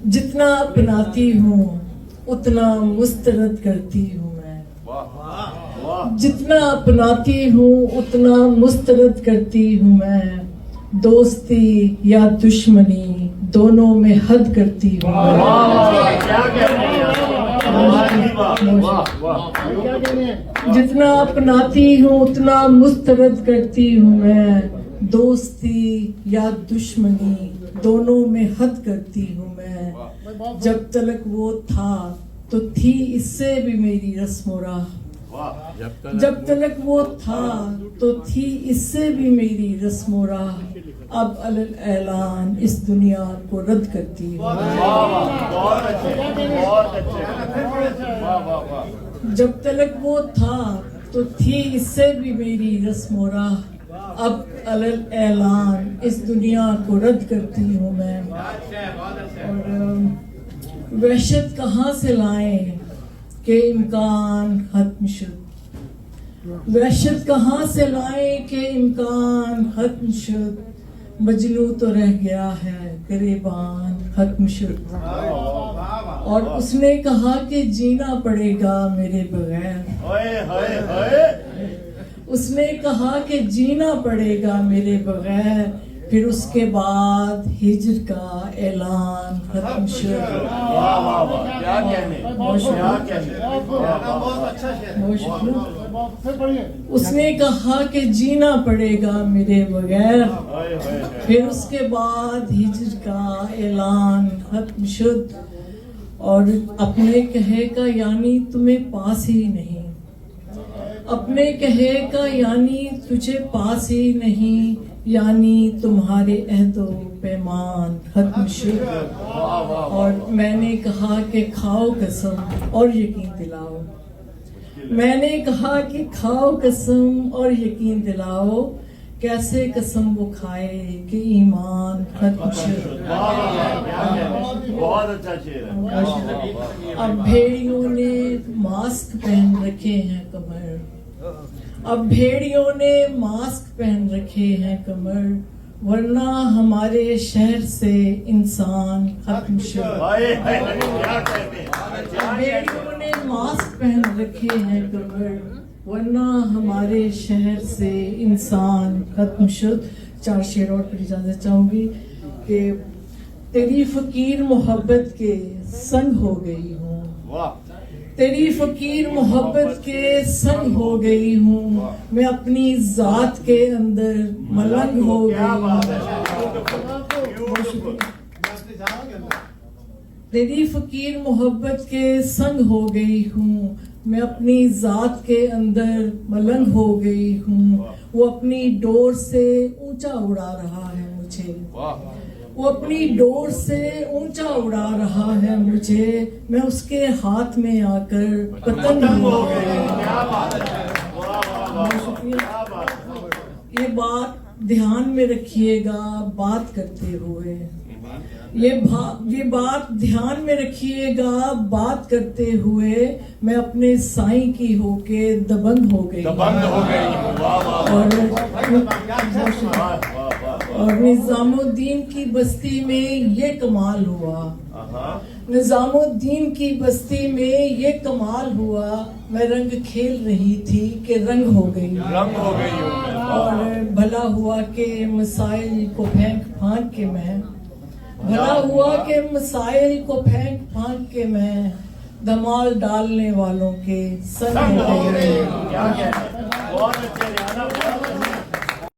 جتنا اپناتی ہوں اتنا مسترد کرتی ہوں میں، جتنا اپناتی ہوں اتنا مسترد کرتی ہوں میں، دوستی یا دشمنی دونوں میں حد کرتی ہوں جتنا اپناتی ہوں اتنا مسترد کرتی ہوں میں، دوستی یا دشمنی دونوں میں حد کرتی ہوں میں، جب تلک وہ تھا تو تھی اس سے بھی میری رسم و راہ، جب تلک وہ تھا تو تھی اس سے بھی میری رسم و راہ، اب اعلان اس دنیا کو رد کرتی ہوں، جب تلک وہ تھا تو تھی اس سے بھی میری رسم و راہ، اب اعلان اس دنیا کو رد کرتی ہوں میں۔ اور وحشت کہاں سے لائیں کہ امکان ختم شد، وحشت کہاں سے لائیں کہ امکان ختم شد، مجنوں تو رہ گیا ہے گریبان ختم شد، اور اس نے کہا کہ جینا پڑے گا میرے بغیر، اس نے کہا کہ جینا پڑے گا میرے بغیر، پھر اس کے بعد ہجر کا اعلان ختم شد۔ اس نے کہا کہ جینا پڑے گا میرے بغیر، پھر اس کے بعد ہجر کا اعلان ختم شد، اور اپنے کہے کا یعنی تمہیں پاس ہی نہیں، اپنے کہے کا یعنی تجھے پاس ہی نہیں، یعنی تمہارے عہد و پیمان ختم شد، اور میں نے کہا کہ کھاؤ قسم اور یقین دلاؤ، میں نے کہا کہ کھاؤ قسم اور یقین دلاؤ، کیسے قسم وہ کھائے کہ ایمان ختم شد۔ اب بھیڑیوں نے ماسک پہن رکھے ہیں کمر، اب بھیڑیوں نے ماسک پہن رکھے ہیں کمر، ورنہ ہمارے شہر سے انسان ختم شد۔ بھیڑیوں نے ماسک پہن رکھے ہیں کمر، ورنہ ہمارے شہر سے انسان ختم شد۔ 4 شعر اور پھر اجازت چاہوں گی کہ تیری فقیر محبت کے سنگ ہو گئی ہوں، تیری فقیر محبت کے سنگ ہو گئی ہوں، میں اپنی ذات کے اندر ملنگ ہو گئی ہوں، تیری فقیر محبت کے سنگ ہو گئی ہوں، میں اپنی ذات کے اندر ملنگ ہو گئی ہوں، وہ اپنی ڈور سے اونچا اڑا رہا ہے مجھے، وہ اپنی ڈور سے اونچا اڑا رہا ہے مجھے، میں اس کے ہاتھ میں آ کر پتنگ ہو گئی۔ یہ بات دھیان میں رکھیے گا بات کرتے ہوئے، یہ بات دھیان میں رکھیے گا بات کرتے ہوئے، میں اپنے سائیں کی ہو کے دبنگ ہو گئی، اور نظام الدین کی بستی میں یہ کمال ہوا، نظام الدین کی بستی میں یہ کمال ہوا، میں رنگ کھیل رہی تھی کہ رنگ ہو گئی، اور بھلا ہوا کہ مسائل کو پھینک پھانک کے میں، بھلا ہوا کہ مسائل کو پھینک پھانک کے میں دھمال ڈالنے والوں کے سنگ ہو گئی۔